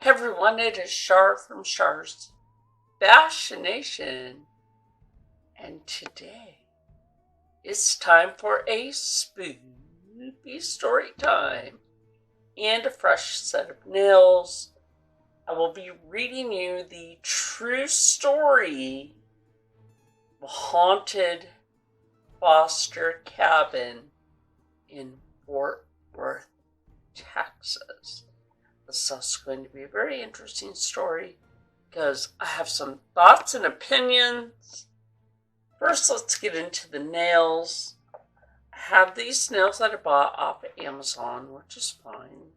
Everyone, it is Char from Char's Fascination, and today it's time for a Spoopy story time and a fresh set of nails. I will be reading you the true story of a haunted foster cabin in Fort Worth, Texas. This is also going to be a very interesting story because I have some thoughts and opinions. First, let's get into the nails. I have these nails that I bought off of Amazon, which is fine.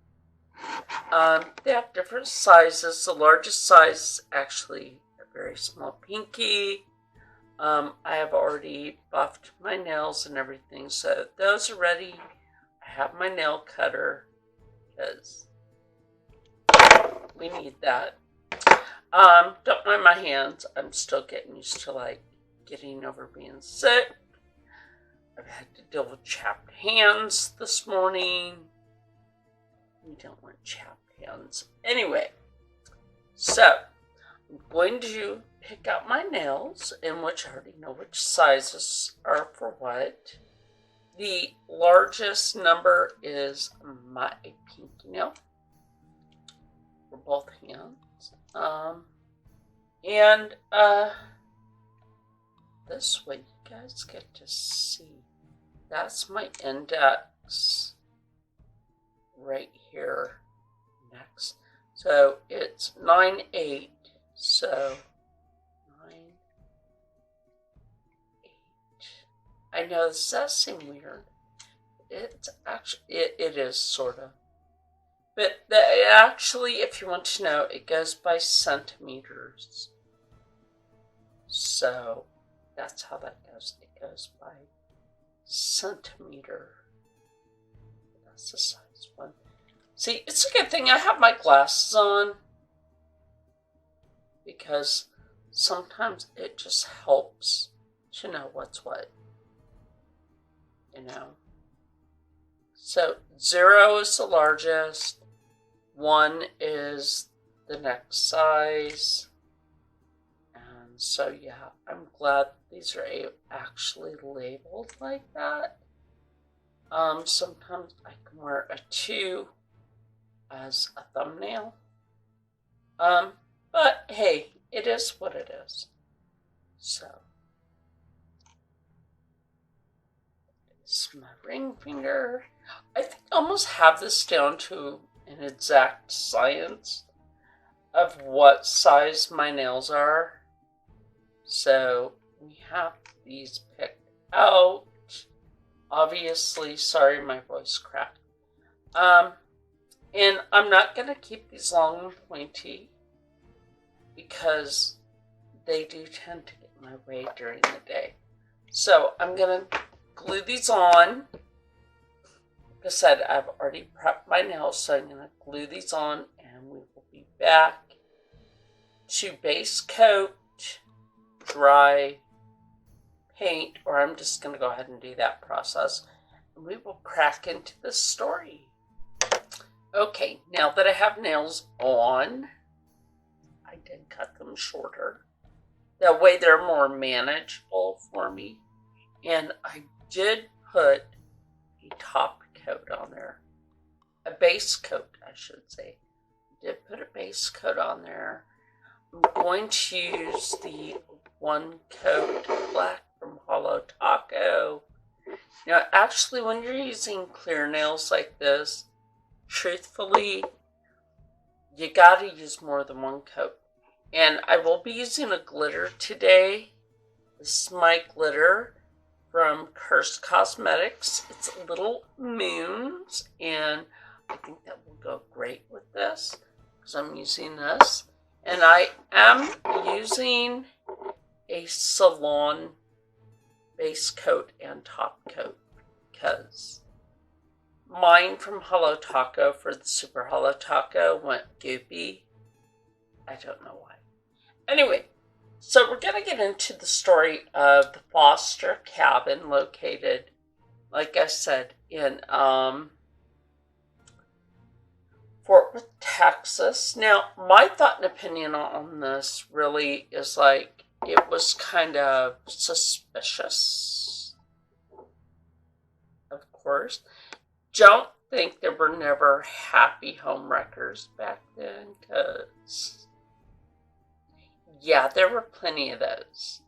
They have different sizes. The largest size is actually a very small pinky. I have already buffed my nails and everything, so those are ready. I have my nail cutter because we need that. Don't mind my hands. I'm still getting used to getting over being sick. I've had to deal with chapped hands this morning. We don't want chapped hands. Anyway, so I'm going to pick out my nails, in which I already know which sizes are for what. The largest number is my pinky nail for both hands. This way you guys get to see. That's my index right here next. So it's 9/8. So 9/8. I know this does seem weird. It's actually it is sort of. But actually, if you want to know, it goes by centimeters. So that's how that goes. It goes by centimeter. That's the size one. See, it's a good thing I have my glasses on, because sometimes it just helps to know what's what. So 0 is the largest. 1 is the next size. And so, yeah, I'm glad these are actually labeled like that. Sometimes I can wear a 2 as a thumbnail. But hey, it is what it is. So, it's my ring finger. I think I almost have this down to an exact science of what size my nails are. So we have these picked out. Obviously, sorry my voice cracked. And I'm not going to keep these long and pointy because they do tend to get in my way during the day. So I'm going to glue these on. Like I said, I've already prepped my nails, so I'm going to glue these on, and we will be back to base coat, dry, paint, or I'm just going to go ahead and do that process, and we will crack into the story. Okay, now that I have nails on, I did cut them shorter. That way they're more manageable for me, and I did put a top coat on there. A base coat, I should say. I did put a base coat on there. I'm going to use the One Coat Black from Hollow Taco. Now, actually, when you're using clear nails like this, truthfully, you gotta use more than one coat. And I will be using a glitter today. This is my glitter from Cursed Cosmetics. It's Little Moons, and I think that will go great with this because I'm using this. And I am using a Salon base coat and top coat because mine from Hollow Taco for the Super Hollow Taco went goopy. I don't know why. Anyway, so we're going to get into the story of the foster cabin located, like I said, in Fort Worth, Texas. Texas. Now, my thought and opinion on this really is like, it was kind of suspicious, of course. Don't think there were never happy homewreckers back then, because, yeah, there were plenty of those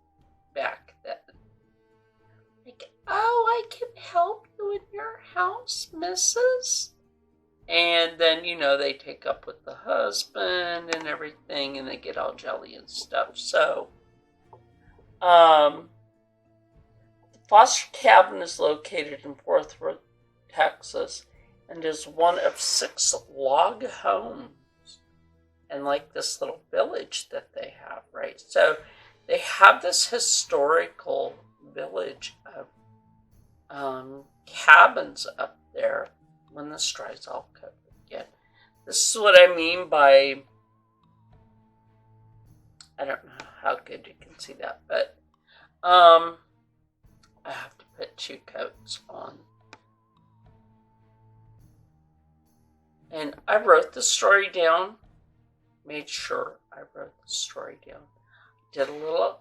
back then. Like, oh, I can help you in your house, missus. And then, you know, they take up with the husband and everything, and they get all jelly and stuff. So, the foster cabin is located in Fort Worth, Texas, and is one of 6 log homes and like this little village that they have, right? So they have this historical village of cabins up there when the stride's all covered again. This is what I mean by, I don't know how good you can see that, but I have to put 2 coats on. And I wrote the story down, made sure I wrote the story down. Did a little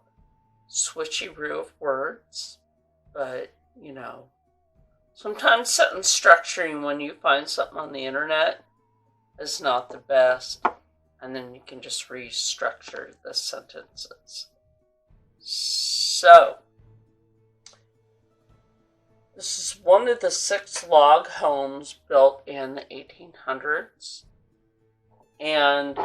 switcheroo of words, but, you know, sometimes sentence structuring when you find something on the internet is not the best, and then you can just restructure the sentences. So, this is one of the 6 log homes built in the 1800s. And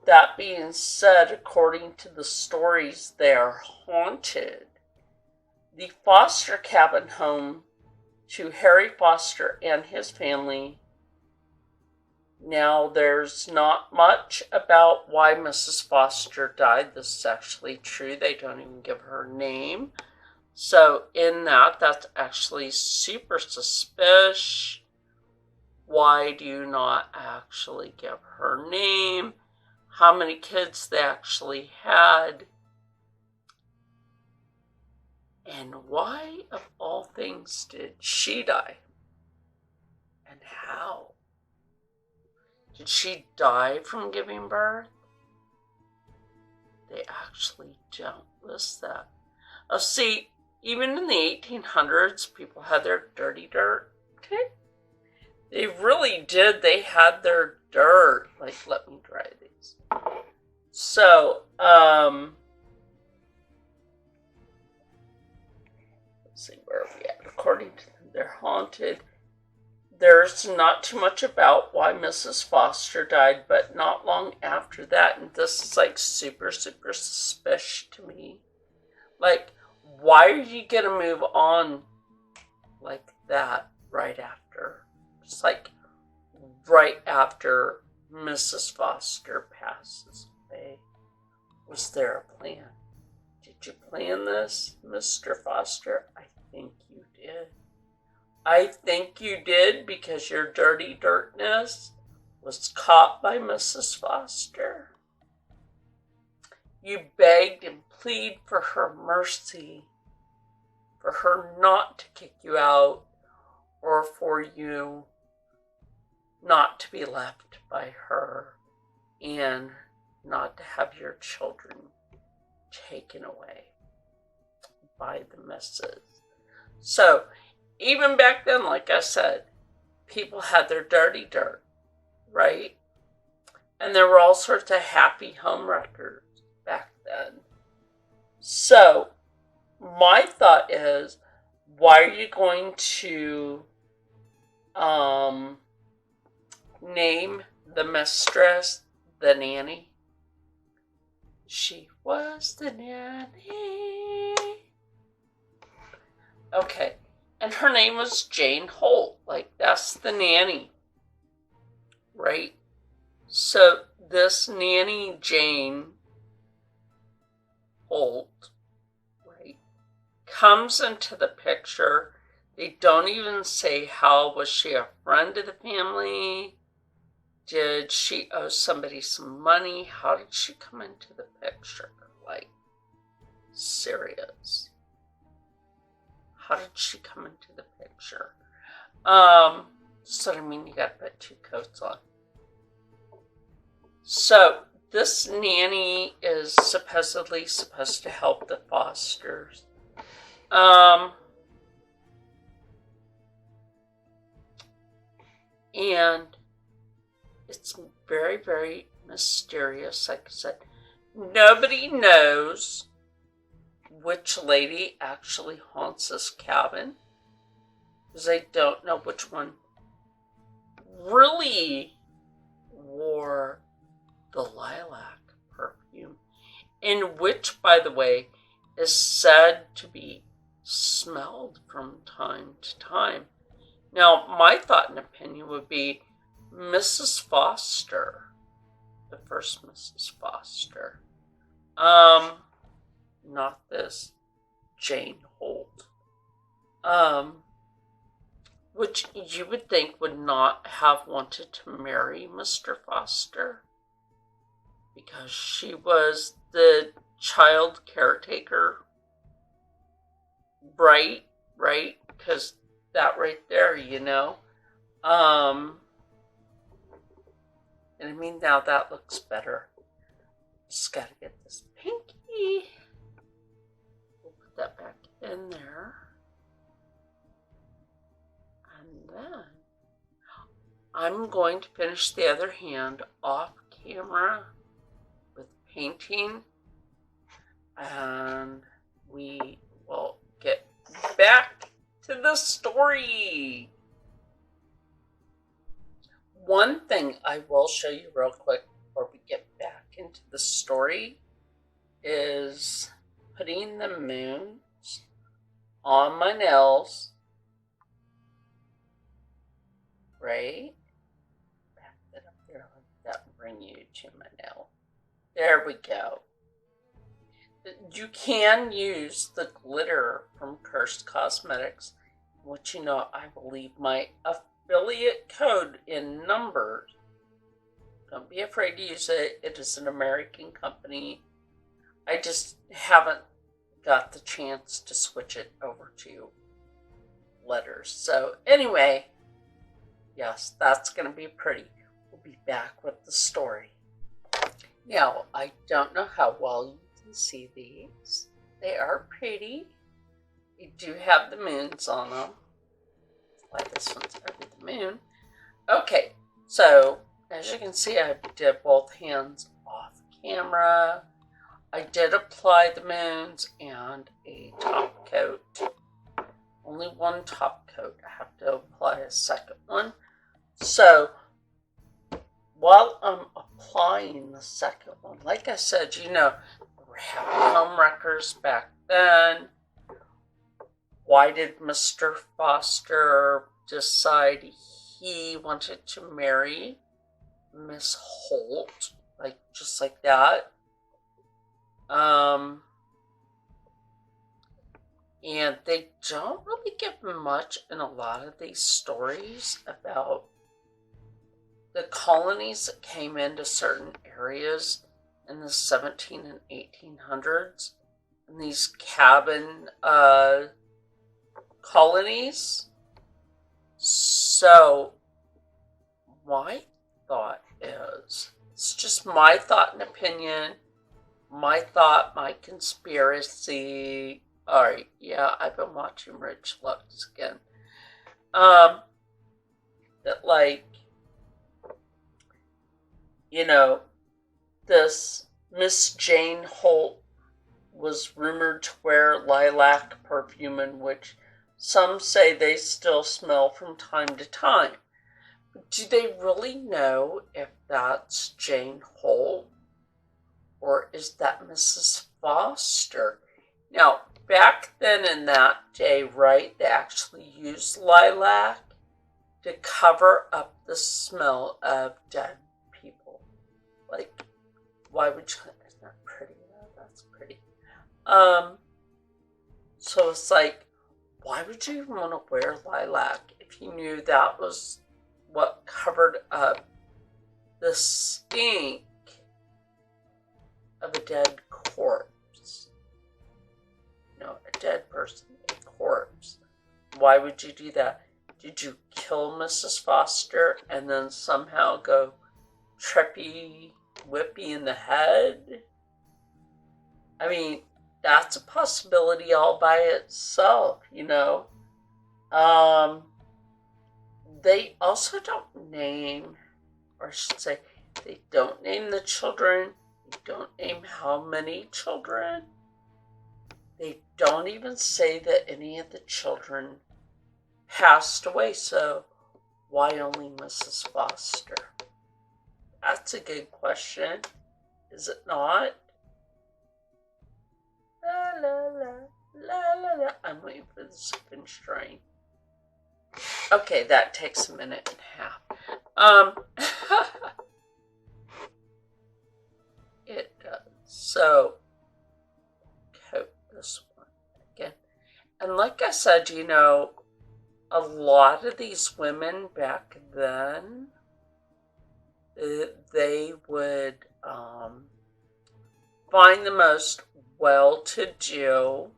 that being said, according to the stories, they are haunted. The foster cabin home to Harry Foster and his family. Now, there's not much about why Mrs. Foster died. This is actually true. They don't even give her name. So in that, that's actually super suspicious. Why do you not actually give her name? How many kids they actually had? And why, of all things, did she die? And how? Did she die from giving birth? They actually don't list that. Oh, see, even in the 1800s, people had their dirty dirt. Okay? They really did. They had their dirt. Like, let me dry these. So, let's see, where are we at? According to them, they're haunted. There's not too much about why Mrs. Foster died, but not long after that, and this is like super, super suspicious to me. Like, why are you gonna move on like that right after? Just like right after Mrs. Foster passes away. Was there a plan? Did you plan this, Mr. Foster? I think you did. I think you did, because your dirty dirtness was caught by Mrs. Foster. You begged and pleaded for her mercy, for her not to kick you out, or for you not to be left by her, and not to have your children taken away by the missus. So, even back then, like I said, people had their dirty dirt, right? And there were all sorts of happy homewreckers back then. So, my thought is, why are you going to name the mistress the nanny? She was the nanny. Okay. And her name was Jane Holt. Like, that's the nanny. Right? So, this nanny, Jane Holt, right, comes into the picture. They don't even say how. Was she a friend of the family? Did she owe somebody some money? How did she come into the picture? Like, serious. How did she come into the picture? So I mean, you gotta put 2 coats on. So this nanny is supposedly supposed to help the Fosters. And it's very, very mysterious. Like I said, nobody knows which lady actually haunts this cabin, because they don't know which one really wore the lilac perfume, and which, by the way, is said to be smelled from time to time. Now, my thought and opinion would be Mrs. Foster, the first Mrs. Foster. Not this Jane Holt. Which you would think would not have wanted to marry Mr. Foster, because she was the child caretaker. Right? Because that right there, And I mean, now that looks better. Just gotta get this pinky. We'll put that back in there. And then I'm going to finish the other hand off camera with painting. And we will get back to the story. One thing I will show you real quick before we get back into the story is putting the moons on my nails. Right? Back that up there like that and bring you to my nail. There we go. You can use the glitter from Cursed Cosmetics, which I believe my affiliate code in numbers. Don't be afraid to use it. It is an American company. I just haven't got the chance to switch it over to letters. So anyway, yes, that's going to be pretty. We'll be back with the story. Now, I don't know how well you can see these. They are pretty. They do have the moons on them. Like this one's over the moon. Okay, so as you can see, I did both hands off camera. I did apply the moons and a top coat. Only one top coat. I have to apply a second one. So, while I'm applying the second one, like I said, we were having home wreckers back then. Why did Mr. Foster decide he wanted to marry Miss Holt? Just like that. And they don't really give much in a lot of these stories about the colonies that came into certain areas in the 17 and 1800s. And these cabin colonies. So my thought is, it's just my thought and opinion, my conspiracy. Alright, yeah, I've been watching Rich Lux again. That this Miss Jane Holt was rumored to wear lilac perfume, in which some say they still smell from time to time. But do they really know if that's Jane Holt or is that Mrs. Foster? Now, back then in that day, right, they actually used lilac to cover up the smell of dead people. Why would you? Isn't that pretty? That's pretty. So it's why would you even want to wear lilac if you knew that was what covered up the stink of a dead corpse? A dead person, a corpse. Why would you do that? Did you kill Mrs. Foster and then somehow go trippy Whippy in the head. I mean, that's a possibility all by itself, you know. They also don't name, or I should say, they don't name the children. They don't name how many children. They don't even say that any of the children passed away, so why only Mrs. Foster? That's a good question, is it not? La la la, la la la. I'm waiting for the second string. Okay, that takes a minute and a half. It does. So, coat this one again. And like I said, you know, a lot of these women back then, they would find the most well-to-do,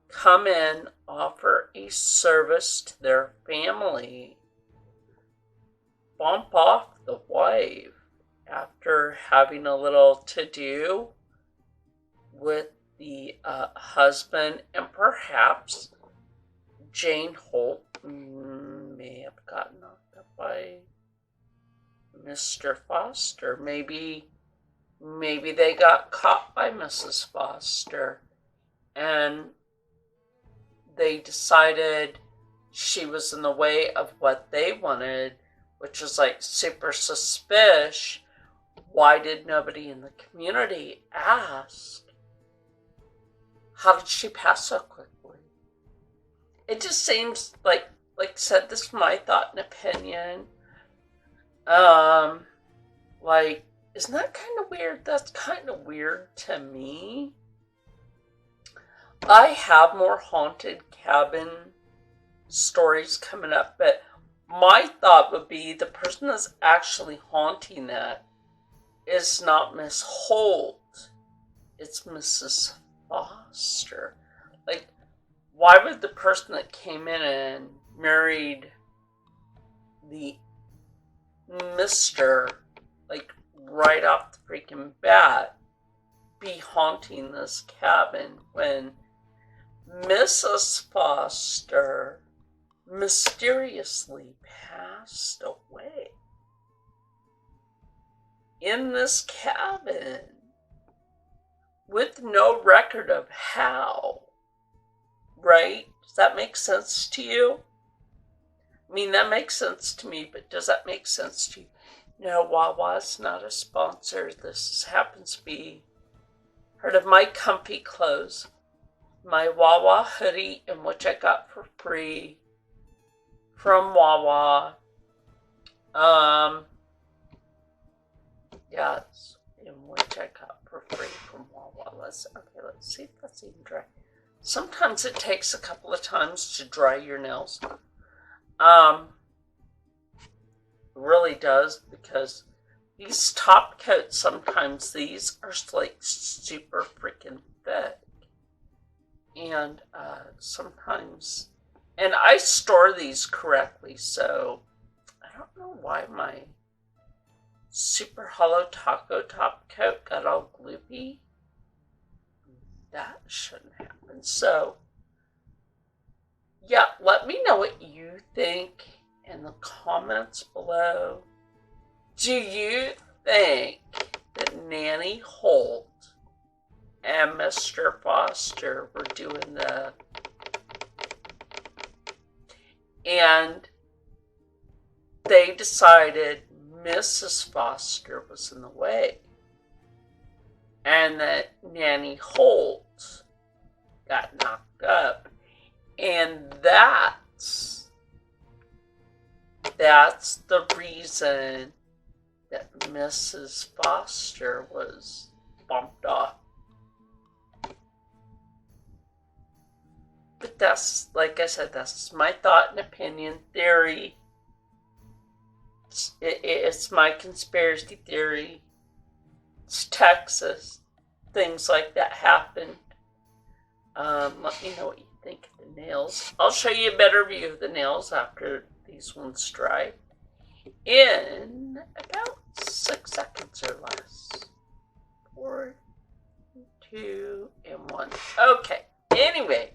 come in, offer a service to their family, bump off the wife after having a little to-do with the husband, and perhaps Jane Holt may have gotten knocked up by Mr. Foster. Maybe they got caught by Mrs. Foster, and they decided she was in the way of what they wanted, which was like super suspicious. Why did nobody in the community ask? How did she pass so quickly? It just seems like I said, this is my thought and opinion. Like, isn't that kind of weird? That's kind of weird to me. I have more haunted cabin stories coming up, but my thought would be the person that's actually haunting that is not Miss Holt. It's Mrs. Foster. Like, why would the person that came in and married the Mr., like, right off the freaking bat, be haunting this cabin when Mrs. Foster mysteriously passed away in this cabin with no record of how? Right? Does that make sense to you? I mean, that makes sense to me, but does that make sense to you? No, Wawa's not a sponsor. This happens to be part of my comfy clothes. My Wawa hoodie, in which I got for free from Wawa. Yes, in which I got for free from Wawa. Let's see if that's even dry. Sometimes it takes a couple of times to dry your nails. It really does, because these top coats, sometimes these are like super freaking thick. And sometimes, and I store these correctly, so I don't know why my super hollow taco top coat got all gloopy. That shouldn't happen. So, yeah, let me know what you think in the comments below. Do you think that Nanny Holt and Mr. Foster were doing and they decided Mrs. Foster was in the way, and that Nanny Holt got knocked up, and that's the reason that Mrs. Foster was bumped off. But that's, like I said, that's my thought and opinion, theory. It's my conspiracy theory. It's Texas. Things like that happen. Let me know what you think of the nails. I'll show you a better view of the nails after these ones dry in about 6 seconds or less. 4, 2, and 1. Okay, anyway.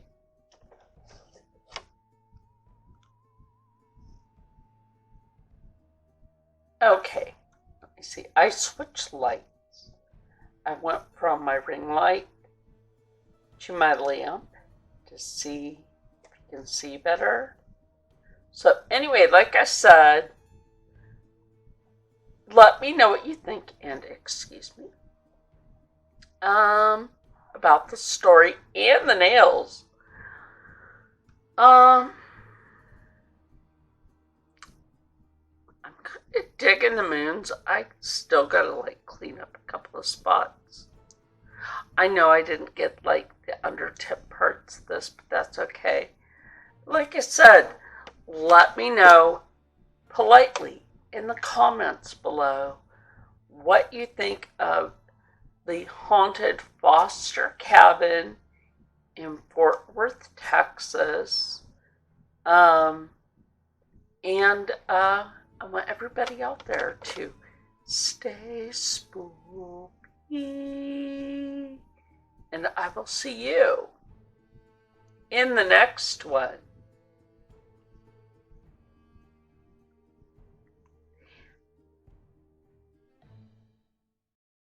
Okay, let me see. I switched lights. I went from my ring light to my lamp to see if you can see better. So anyway, like I said, let me know what you think, and excuse me, about the story and the nails. I'm kind of digging the moons. I still gotta like clean up a couple of spots. I know I didn't get like the undertip parts of this, but that's okay. Like I said, let me know politely in the comments below what you think of the haunted foster cabin in Fort Worth, Texas. And I want everybody out there to stay spoopy. And I will see you in the next one.